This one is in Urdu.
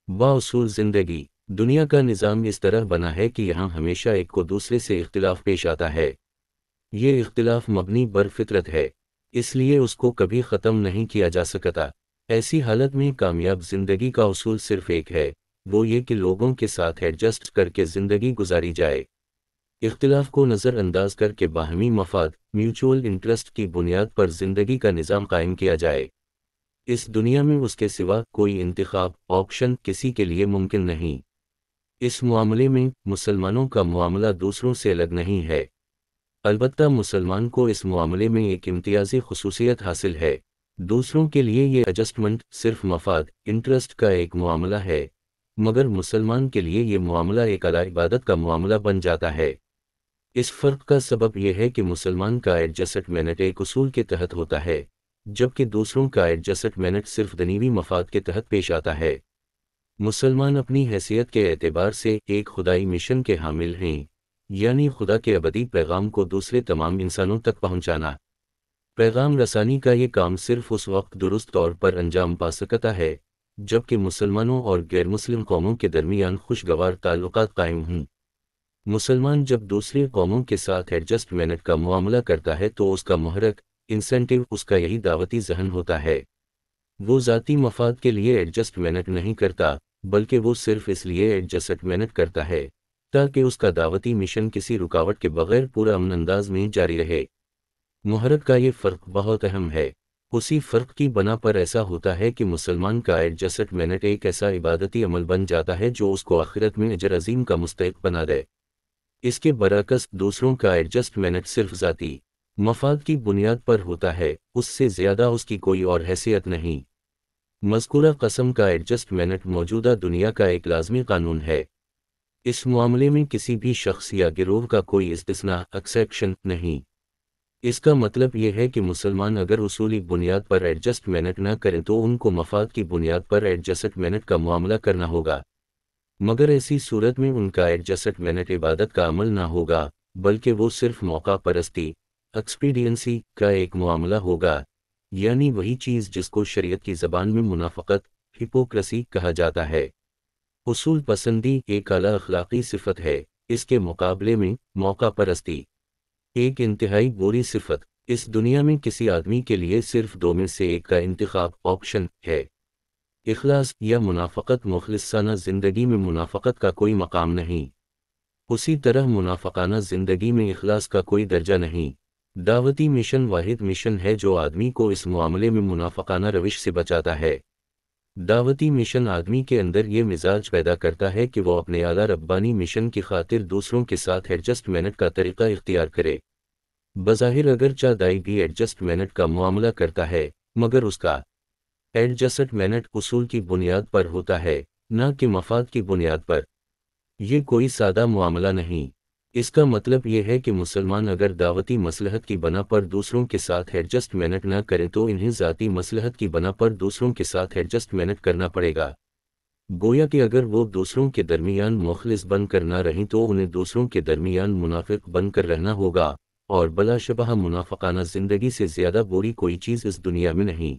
باصول زندگی دنیا کا نظام اس طرح بنا ہے کہ یہاں ہمیشہ ایک کو دوسرے سے اختلاف پیش آتا ہے۔ یہ اختلاف مبنی بر فطرت ہے، اس لیے اس کو کبھی ختم نہیں کیا جا سکتا۔ ایسی حالت میں کامیاب زندگی کا اصول صرف ایک ہے، وہ یہ کہ لوگوں کے ساتھ ایڈجسٹ کر کے زندگی گزاری جائے۔ اختلاف کو نظر انداز کر کے باہمی مفاد میوچول انٹرسٹ کی بنیاد پر زندگی کا نظام قائم کیا جائے۔ اس دنیا میں اس کے سوا کوئی انتخاب آپشن کسی کے لیے ممکن نہیں۔ اس معاملے میں مسلمانوں کا معاملہ دوسروں سے الگ نہیں ہے، البتہ مسلمان کو اس معاملے میں ایک امتیازی خصوصیت حاصل ہے۔ دوسروں کے لیے یہ ایڈجسٹمنٹ صرف مفاد انٹرسٹ کا ایک معاملہ ہے، مگر مسلمان کے لیے یہ معاملہ ایک اعلیٰ عبادت کا معاملہ بن جاتا ہے۔ اس فرق کا سبب یہ ہے کہ مسلمان کا ایڈجسٹمنٹ ایک اصول کے تحت ہوتا ہے، جبکہ دوسروں کا ایڈجسٹمنٹ صرف دنیوی مفاد کے تحت پیش آتا ہے۔ مسلمان اپنی حیثیت کے اعتبار سے ایک خدائی مشن کے حامل ہیں، یعنی خدا کے ابدی پیغام کو دوسرے تمام انسانوں تک پہنچانا۔ پیغام رسانی کا یہ کام صرف اس وقت درست طور پر انجام پا سکتا ہے جبکہ مسلمانوں اور غیر مسلم قوموں کے درمیان خوشگوار تعلقات قائم ہوں۔ مسلمان جب دوسری قوموں کے ساتھ ایڈجسٹمنٹ کا معاملہ کرتا ہے تو اس کا محرک انسینٹیو اس کا یہی دعوتی ذہن ہوتا ہے۔ وہ ذاتی مفاد کے لیے ایڈجسٹمنٹ نہیں کرتا، بلکہ وہ صرف اس لیے ایڈجسٹمنٹ کرتا ہے تاکہ اس کا دعوتی مشن کسی رکاوٹ کے بغیر پورا امن انداز میں جاری رہے۔ محرک کا یہ فرق بہت اہم ہے۔ اسی فرق کی بنا پر ایسا ہوتا ہے کہ مسلمان کا ایڈجسٹمنٹ ایک ایسا عبادتی عمل بن جاتا ہے جو اس کو آخرت میں اجر عظیم کا مستحق بنا دے۔ اس کے برعکس دوسروں کا ایڈجسٹمنٹ صرف ذاتی مفاد کی بنیاد پر ہوتا ہے، اس سے زیادہ اس کی کوئی اور حیثیت نہیں۔ مذکورہ قسم کا ایڈجسٹمنٹ موجودہ دنیا کا ایک لازمی قانون ہے۔ اس معاملے میں کسی بھی شخص یا گروہ کا کوئی استثناء ایکسیپشن نہیں۔ اس کا مطلب یہ ہے کہ مسلمان اگر اصولی بنیاد پر ایڈجسٹمنٹ نہ کریں تو ان کو مفاد کی بنیاد پر ایڈجسٹمنٹ کا معاملہ کرنا ہوگا، مگر ایسی صورت میں ان کا ایڈجسٹمنٹ عبادت کا عمل نہ ہوگا بلکہ وہ صرف موقع پرستی ایکسپیڈینسی کا ایک معاملہ ہوگا، یعنی وہی چیز جس کو شریعت کی زبان میں منافقت ہپوکریسی کہا جاتا ہے۔ اصول پسندی ایک اعلیٰ اخلاقی صفت ہے، اس کے مقابلے میں موقع پرستی ایک انتہائی بری صفت۔ اس دنیا میں کسی آدمی کے لیے صرف دو میں سے ایک کا انتخاب آپشن ہے، اخلاص یا منافقت۔ مخلصانہ زندگی میں منافقت کا کوئی مقام نہیں، اسی طرح منافقانہ زندگی میں اخلاص کا کوئی درجہ نہیں۔ دعوتی مشن واحد مشن ہے جو آدمی کو اس معاملے میں منافقانہ روش سے بچاتا ہے۔ دعوتی مشن آدمی کے اندر یہ مزاج پیدا کرتا ہے کہ وہ اپنے اعلیٰ ربانی مشن کی خاطر دوسروں کے ساتھ ایڈجسٹمنٹ کا طریقہ اختیار کرے۔ بظاہر اگرچہ دائی بھی ایڈجسٹمنٹ کا معاملہ کرتا ہے، مگر اس کا ایڈجسٹمنٹ اصول کی بنیاد پر ہوتا ہے، نہ کہ مفاد کی بنیاد پر۔ یہ کوئی سادہ معاملہ نہیں۔ اس کا مطلب یہ ہے کہ مسلمان اگر دعوتی مصلحت کی بنا پر دوسروں کے ساتھ ایڈجسٹمنٹ نہ کریں تو انہیں ذاتی مصلحت کی بنا پر دوسروں کے ساتھ ایڈجسٹمنٹ کرنا پڑے گا۔ گویا کہ اگر وہ دوسروں کے درمیان مخلص بن کر نہ رہیں تو انہیں دوسروں کے درمیان منافق بن کر رہنا ہوگا، اور بلا شبہ منافقانہ زندگی سے زیادہ بری کوئی چیز اس دنیا میں نہیں۔